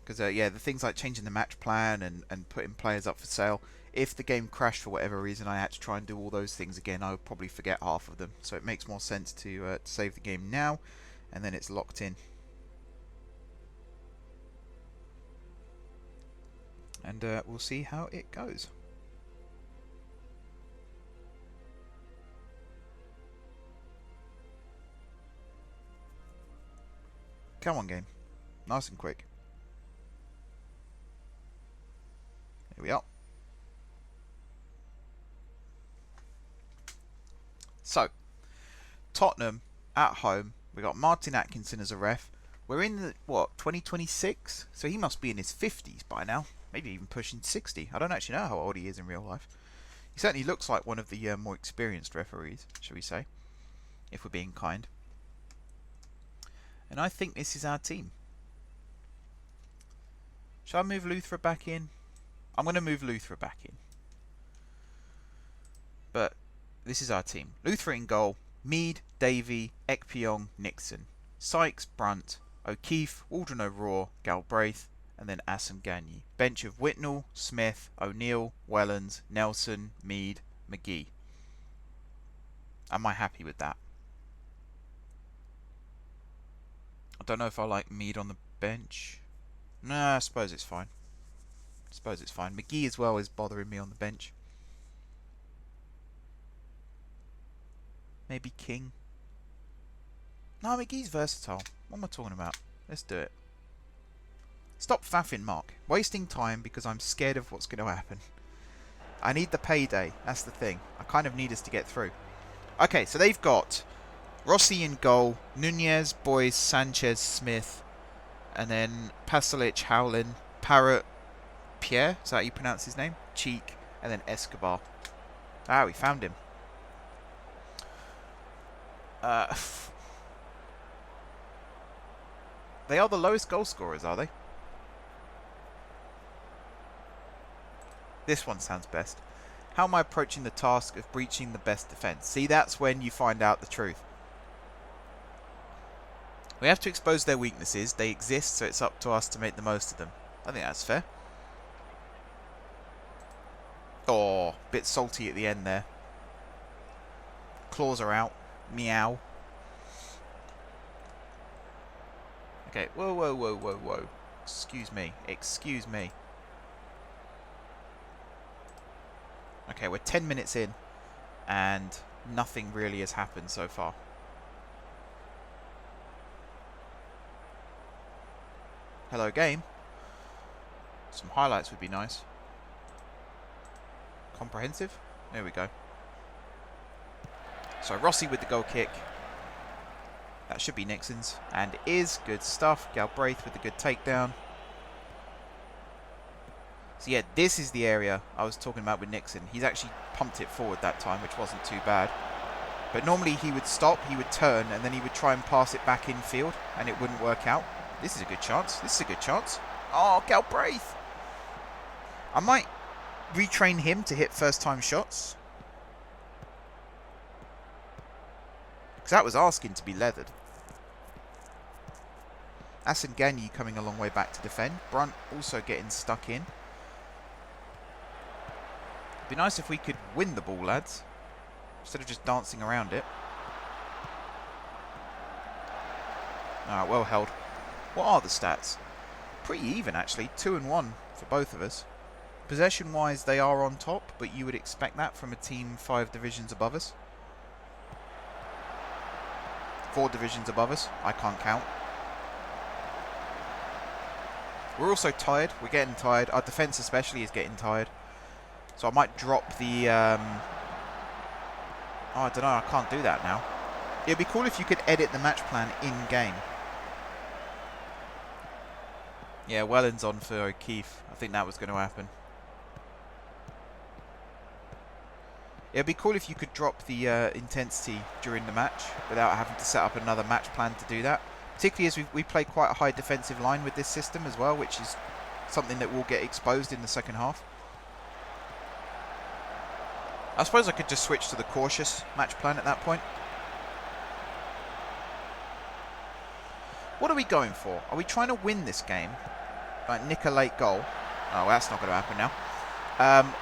Because, yeah, the things like changing the match plan and putting players up for sale. If the game crashed for whatever reason, I had to try and do all those things again, I would probably forget half of them. So it makes more sense to save the game now. And then it's locked in. And we'll see how it goes. Come on, game. Nice and quick. Here we are. So, Tottenham at home. We got Martin Atkinson as a ref. We're in the, what, 2026? So he must be in his 50s by now. Maybe even pushing 60. I don't actually know how old he is in real life. He certainly looks like one of the more experienced referees, shall we say. If we're being kind. And I think this is our team. Shall I move Luthra back in? I'm going to move Luthra back in. But this is our team. Luthra in goal. Mead, Davey, Ekpyong, Nixon. Sykes, Brunt, O'Keefe, Waldron O'Rourke, Galbraith, and then Assam Gagny. Bench of Whitnell, Smith, O'Neill, Wellens, Nelson, Mead, McGee. Am I happy with that? I don't know if I like Mead on the bench. Nah, I suppose it's fine. McGee as well is bothering me on the bench. Maybe King. No, McGee's versatile. What am I talking about? Let's do it. Stop faffing, Mark. Wasting time because I'm scared of what's going to happen. I need the payday. That's the thing. I kind of need us to get through. Okay, so they've got Rossi in goal, Nunez, Boyce, Sanchez, Smith, and then Pasalic, Howlin, Parrott, Pierre, is that how you pronounce his name? Cheek, and then Escobar. Ah, we found him. They are the lowest goal scorers, are they? This one sounds best. How am I approaching the task of breaching the best defence? See, that's when you find out the truth. We have to expose their weaknesses. They exist, so it's up to us to make the most of them. I think that's fair. Oh, bit salty at the end there. Claws are out. Meow. Okay, whoa. Excuse me. Okay, we're 10 minutes in, and nothing really has happened so far. Hello, game. Some highlights would be nice. Comprehensive? There we go. So Rossi with the goal kick. That should be Nixon's. And it is. Good stuff. Galbraith with the good takedown. So yeah, this is the area I was talking about with Nixon. He's actually pumped it forward that time, which wasn't too bad. But normally he would stop, he would turn, and then he would try and pass it back infield, and it wouldn't work out. This is a good chance. This is a good chance. Oh, Galbraith! I might retrain him to hit first-time shots. Because that was asking to be leathered. Asenganyi coming a long way back to defend. Brunt also getting stuck in. Be nice if we could win the ball, lads, instead of just dancing around it. Alright, well held. What are the stats? Pretty even, actually. 2 and 1 for both of us. Possession-wise, they are on top, but you would expect that from a team 5 divisions above us. 4 divisions above us. I can't count. We're also tired. We're getting tired. Our defence especially is getting tired. So I might drop the... Oh, I don't know. I can't do that now. It would be cool if you could edit the match plan in-game. Yeah, Welland's on for O'Keefe. I think that was going to happen. It would be cool if you could drop the intensity during the match without having to set up another match plan to do that. Particularly as we play quite a high defensive line with this system as well, which is something that will get exposed in the second half. I suppose I could just switch to the cautious match plan at that point. What are we going for? Are we trying to win this game? Like nick a late goal? Oh, that's not going to happen now.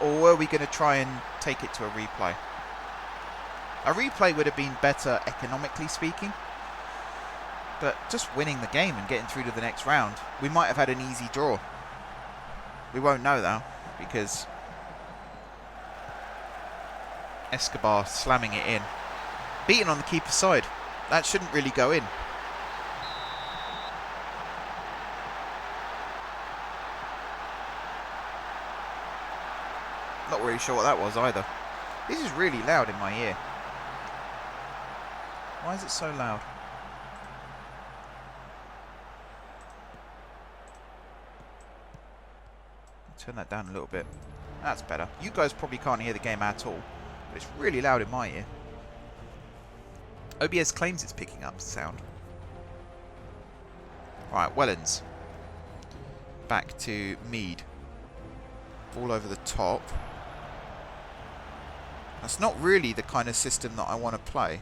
Or are we going to try and take it to a replay? A replay would have been better economically speaking. But just winning the game and getting through to the next round, we might have had an easy draw. We won't know though, because Escobar slamming it in. Beaten on the keeper's side. That shouldn't really go in. Not really sure what that was either. This is really loud in my ear. Why is it so loud? Turn that down a little bit. That's better. You guys probably can't hear the game at all, but it's really loud in my ear. OBS claims it's picking up sound. Right, Wellens. Back to Mead. All over the top. That's not really the kind of system that I want to play.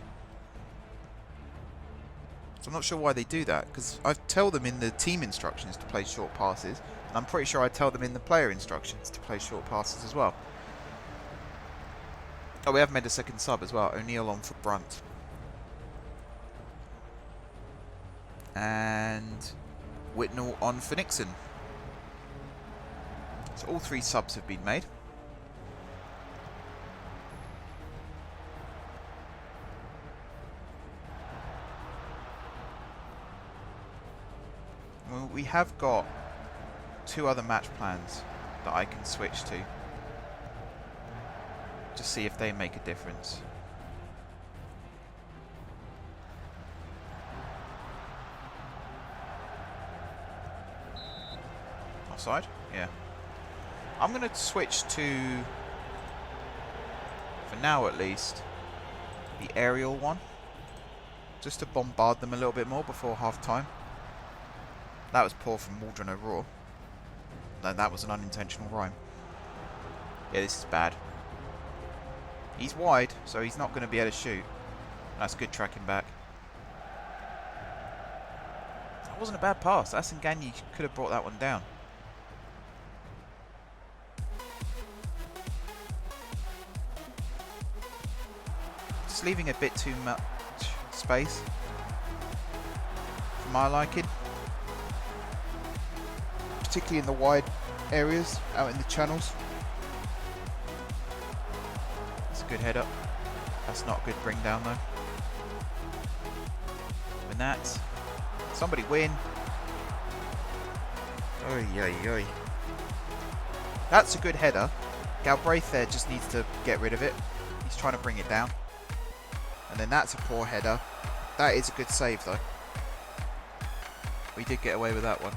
So I'm not sure why they do that, because I tell them in the team instructions to play short passes. And I'm pretty sure I tell them in the player instructions to play short passes as well. Oh, we have made a second sub as well. O'Neill on for Brunt. And Whitnall on for Nixon. So all 3 subs have been made. Well, we have got 2 other match plans that I can switch to. Just see if they make a difference. Offside? Yeah. I'm going to switch to, for now at least, the aerial one. Just to bombard them a little bit more before half time. That was poor from Waldron O'Rourke. No, that was an unintentional rhyme. Yeah, this is bad. He's wide, so he's not going to be able to shoot. That's good tracking back. That wasn't a bad pass. Asenganyi could have brought that one down. Just leaving a bit too much space for my liking. Particularly in the wide areas, out in the channels. That's a good header. That's not a good bring down though. And that, somebody win. Oy, oy, oy. That's a good header. Galbraith there just needs to get rid of it. He's trying to bring it down. And then that's a poor header. That is a good save though. We did get away with that one.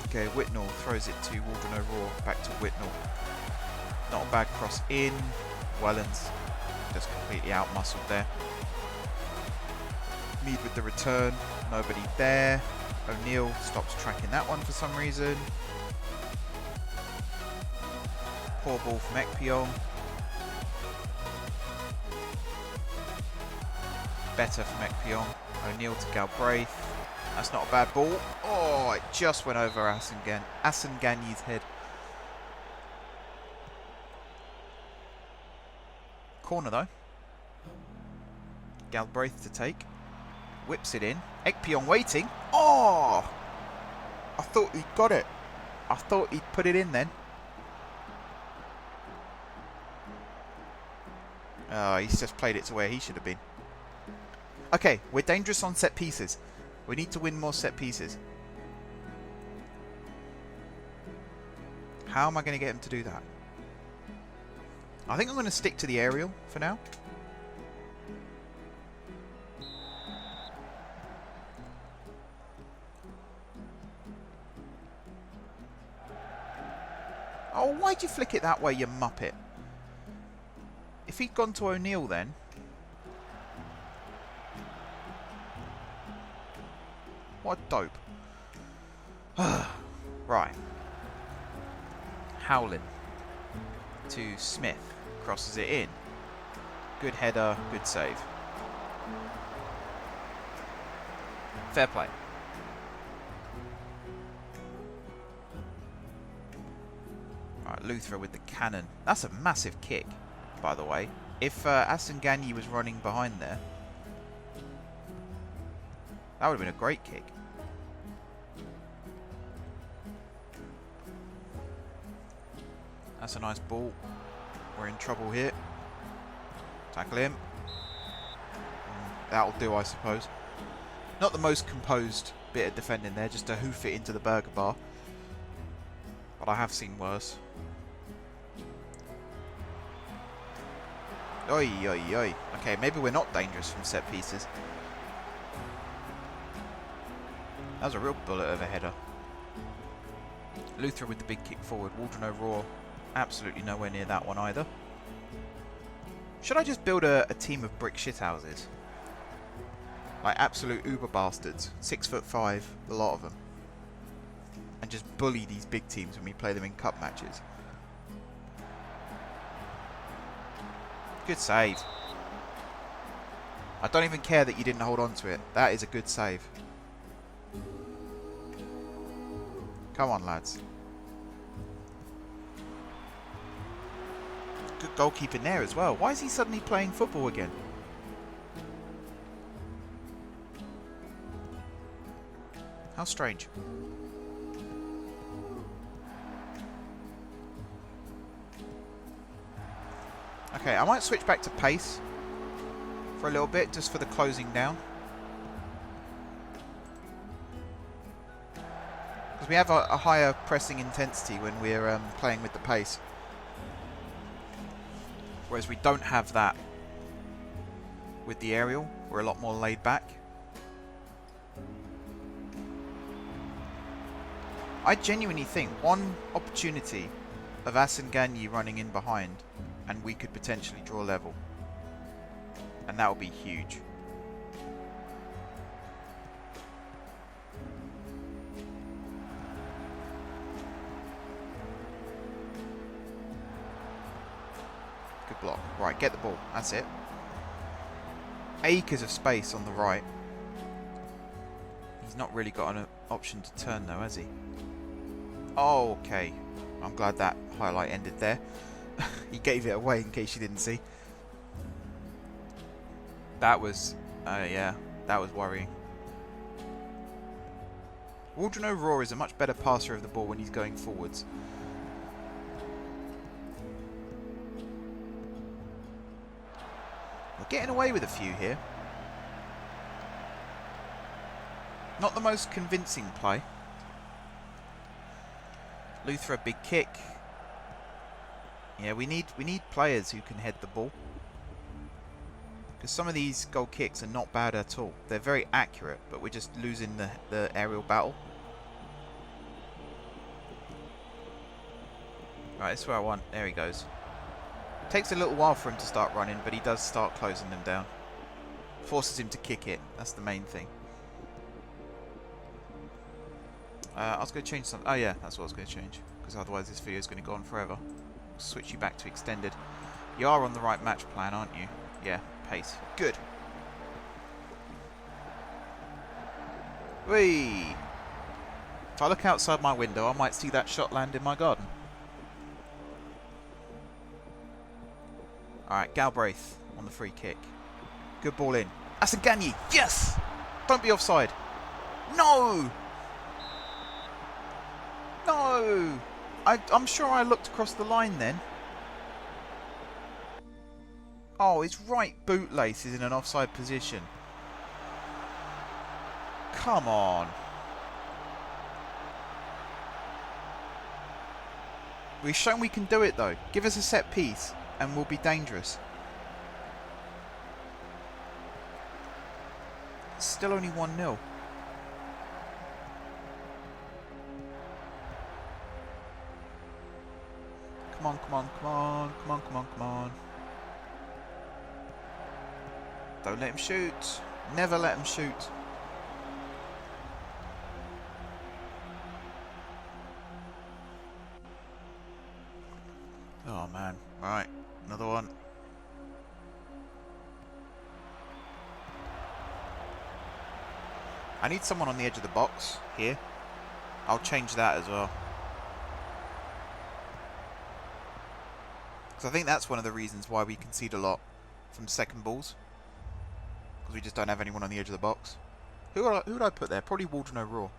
Okay, Whitnall throws it to Waldron O'Rourke, back to Whitnall. Not a bad cross in. Wellens just completely out-muscled there. Mead with the return. Nobody there. O'Neill stops tracking that one for some reason. Poor ball from Ekpyong. Better from Ekpyong. O'Neill to Galbraith. That's not a bad ball. Oh, it just went over Asenganyi's head. Corner though. Galbraith to take. Whips it in. Ekpyong waiting. Oh! I thought he'd got it. I thought he'd put it in then. Oh, he's just played it to where he should have been. Okay, we're dangerous on set pieces. We need to win more set pieces. How am I going to get him to do that? I think I'm going to stick to the aerial for now. Oh, why'd you flick it that way, you muppet? If he'd gone to O'Neill then... What a dope. Right. Howlin to Smith. Crosses it in. Good header, good save. Fair play. Right, Luthra with the cannon. That's a massive kick, by the way. If Asenganyi was running behind there, that would have been a great kick. That's a nice ball. We're in trouble here. Tackle him. That'll do, I suppose. Not the most composed bit of defending there, just to hoof it into the burger bar. But I have seen worse. Oi, oi, oi. Okay, maybe we're not dangerous from set pieces. That was a real bullet of a header. Luthra with the big kick forward. Waldron O'Rourke absolutely nowhere near that one either. Should I just build a team of brick shithouses? Like absolute uber bastards. 6'5", a lot of them. And just bully these big teams when we play them in cup matches. Good save. I don't even care that you didn't hold on to it. That is a good save. Come on, lads. Good goalkeeping there as well. Why is he suddenly playing football again? How strange. Okay, I might switch back to pace for a little bit, just for the closing down. Because we have a higher pressing intensity when we're playing with the pace. Whereas we don't have that with the aerial. We're a lot more laid back. I genuinely think one opportunity of Asenganyi running in behind and we could potentially draw level. And that would be huge. Good block. Right, get the ball. That's it. Acres of space on the right. He's not really got an option to turn though, has he? Oh, okay. I'm glad that highlight ended there. He gave it away in case you didn't see. That was, yeah, that was worrying. Waldron O'Rourke is a much better passer of the ball when he's going forwards. We're getting away with a few here. Not the most convincing play. Luthra, a big kick. Yeah, we need players who can head the ball. Because some of these goal kicks are not bad at all. They're very accurate, but we're just losing the aerial battle. Right, this is where I want. There he goes. Takes a little while for him to start running, but he does start closing them down. Forces him to kick it. That's the main thing. I was going to change something. Oh yeah, that's what I was going to change. Because otherwise this video is going to go on forever. Switch you back to extended. You are on the right match plan, aren't you? Yeah, pace. Good. Whee! If I look outside my window, I might see that shot land in my garden. Alright, Galbraith on the free kick. Good ball in. Asanganye! Yes! Don't be offside. No! No! I'm sure I looked across the line then. Oh, his right bootlace is in an offside position. Come on. We've shown we can do it though. Give us a set piece and we'll be dangerous. It's still only 1-0. Come on, come on, come on, come on, come on, come on. Don't let him shoot. Never let him shoot. Oh man. Alright, another one. I need someone on the edge of the box here. I'll change that as well. Because I think that's one of the reasons why we concede a lot from second balls. Because we just don't have anyone on the edge of the box. Who would I put there? Probably Waldron O'Rourke.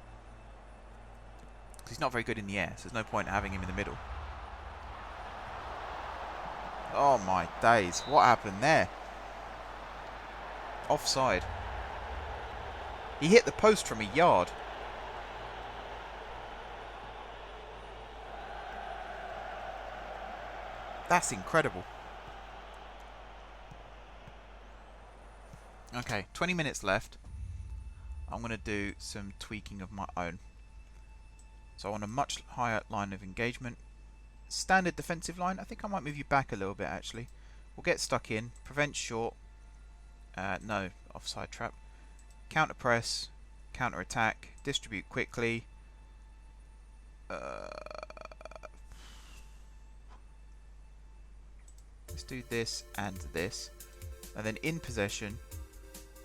Because he's not very good in the air, so there's no point in having him in the middle. Oh my days, what happened there? Offside. He hit the post from a yard. That's incredible. Okay, 20 minutes left. I'm going to do some tweaking of my own. So I want a much higher line of engagement. Standard defensive line. I think I might move you back a little bit actually. We'll get stuck in. Prevent short. No, offside trap. Counter press. Counter attack. Distribute quickly. Let's do this and this. And then in possession,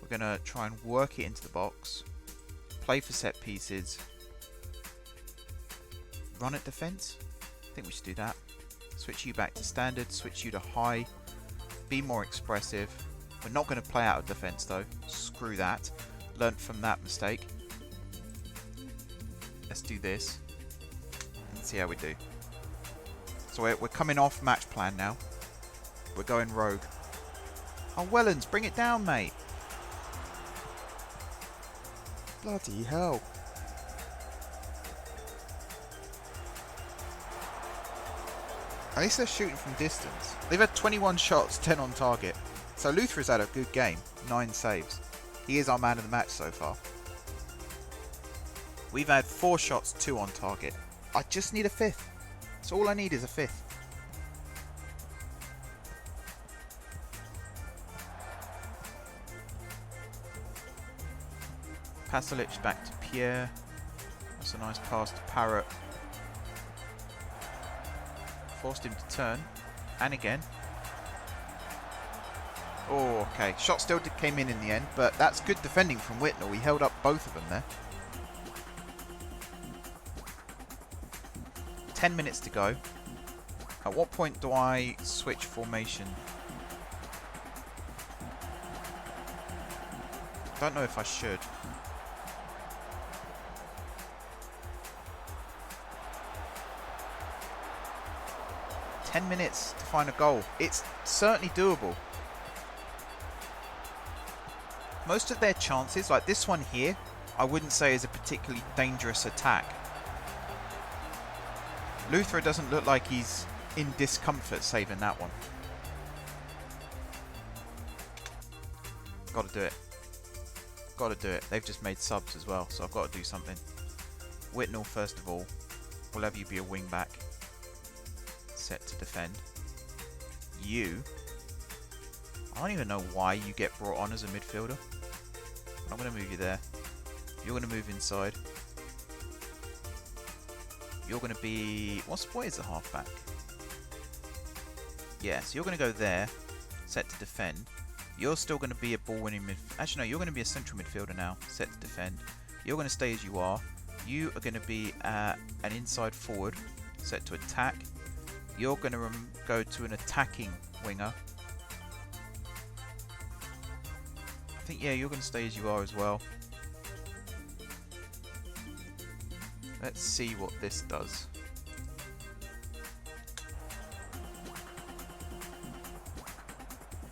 we're going to try and work it into the box. Play for set pieces. Run at defense. I think we should do that. Switch you back to standard. Switch you to high. Be more expressive. We're not going to play out of defense though. Screw that. Learned from that mistake. Let's do this. And see how we do. So we're coming off match plan now. We're going rogue. Oh, Wellens, bring it down, mate. Bloody hell. At least they're shooting from distance. They've had 21 shots, 10 on target. So Luther has had a good game. 9 saves. He is our man of the match so far. We've had 4 shots, 2 on target. I just need a 5th. So all I need is a 5th. Pasalic back to Pierre. That's a nice pass to Parrott. Forced him to turn. And again. Oh, okay. Shot still came in the end, but that's good defending from Whitnell. He held up both of them there. 10 minutes to go. At what point do I switch formation? Don't know if I should. Minutes to find a goal. It's certainly doable. Most of their chances, like this one here, I wouldn't say is a particularly dangerous attack. Luther doesn't look like he's in discomfort saving that one. Got to do it. Got to do it. They've just made subs as well, so I've got to do something. Whitnell first of all. We'll have you be a wing back. Set to defend. you. I don't even know why you get brought on as a midfielder. I'm going to move you there. You're going to move inside. You're going to be... What is the halfback? Yeah, so you're going to go there, set to defend. You're still going to be a ball-winning midfielder. Actually, no, you're going to be a central midfielder now, set to defend. You're going to stay as you are. You are going to be an inside forward, set to attack. You're going to go to an attacking winger. I think, yeah, you're going to stay as you are as well. Let's see what this does.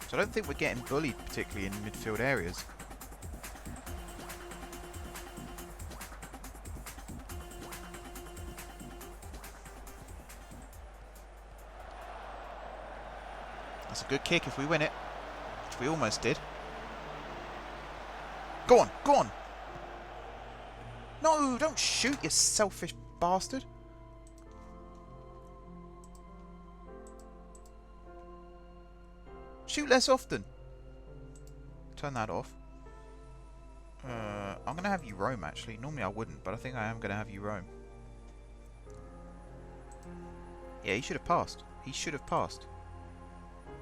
So I don't think we're getting bullied particularly in midfield areas. That's a good kick if we win it, which we almost did. Go on, go on! No, don't shoot, you selfish bastard! Shoot less often. Turn that off. I'm going to have you roam, actually. Normally I wouldn't, but I think I am going to have you roam. Yeah, he should have passed. He should have passed.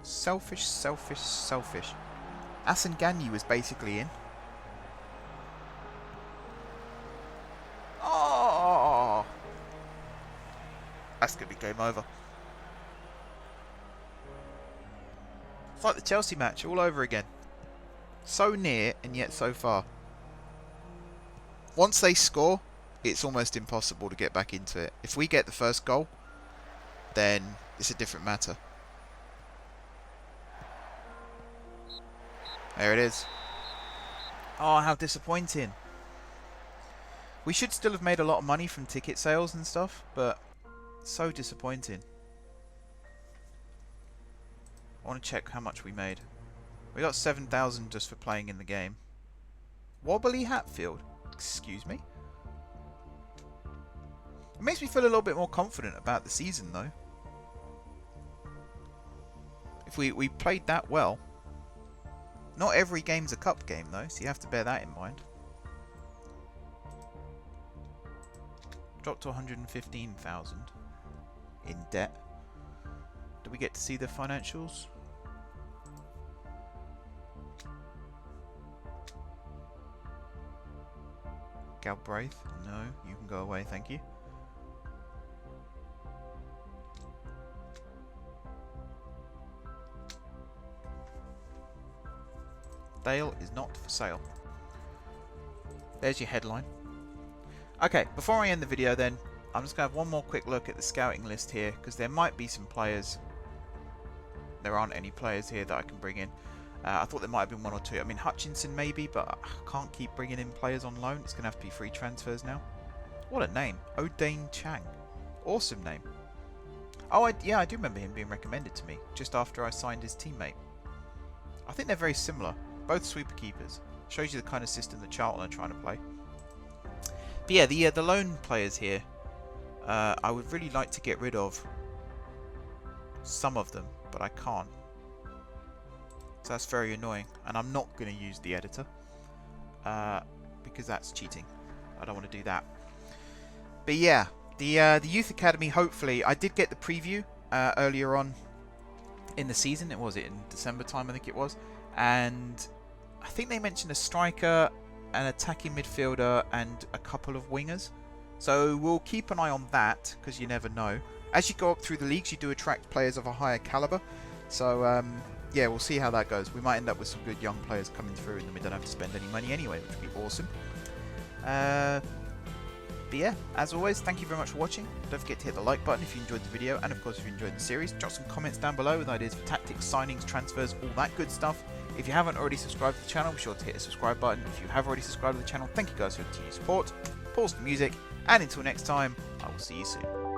Selfish, selfish, selfish. Asengani was basically in. Oh! That's going to be game over. It's like the Chelsea match all over again. So near and yet so far. Once they score, it's almost impossible to get back into it. If we get the first goal, then it's a different matter. There it is. Oh, how disappointing. We should still have made a lot of money from ticket sales and stuff, but so disappointing. I want to check how much we made. We got 7,000 just for playing in the game. Wobbly Hatfield. Excuse me. It makes me feel a little bit more confident about the season, though. If we played that well. Not every game's a cup game, though, so you have to bear that in mind. Dropped to 115,000 in debt. Do we get to see the financials? Galbraith? No, you can go away, thank you. Dale is not for sale. There's your headline. Okay, before I end the video then, I'm just going to have one more quick look at the scouting list here, because there might be some players. There aren't any players here that I can bring in. I thought there might have been one or two. I mean, Hutchinson maybe, but I can't keep bringing in players on loan. It's going to have to be free transfers now. What a name. Odane Chang. Awesome name. Oh, yeah, I do remember him being recommended to me just after I signed his teammate. I think they're very similar. Both sweeper keepers. Shows you the kind of system that Charlton are trying to play. But yeah, the loan players here, I would really like to get rid of some of them, but I can't. So that's very annoying, and I'm not going to use the editor because that's cheating. I don't want to do that. But yeah, the Youth Academy, hopefully, I did get the preview earlier on in the season. Was it in December time, I think it was, and I think they mentioned a striker, an attacking midfielder, and a couple of wingers. So we'll keep an eye on that, because you never know. As you go up through the leagues, you do attract players of a higher caliber. So yeah, we'll see how that goes. We might end up with some good young players coming through, and then we don't have to spend any money anyway, which would be awesome. But yeah, as always, thank you very much for watching. Don't forget to hit the like button if you enjoyed the video, and of course if you enjoyed the series. Drop some comments down below with ideas for tactics, signings, transfers, all that good stuff. If you haven't already subscribed to the channel, be sure to hit the subscribe button. If you have already subscribed to the channel, thank you guys for your continued support. Pause the music, and until next time, I will see you soon.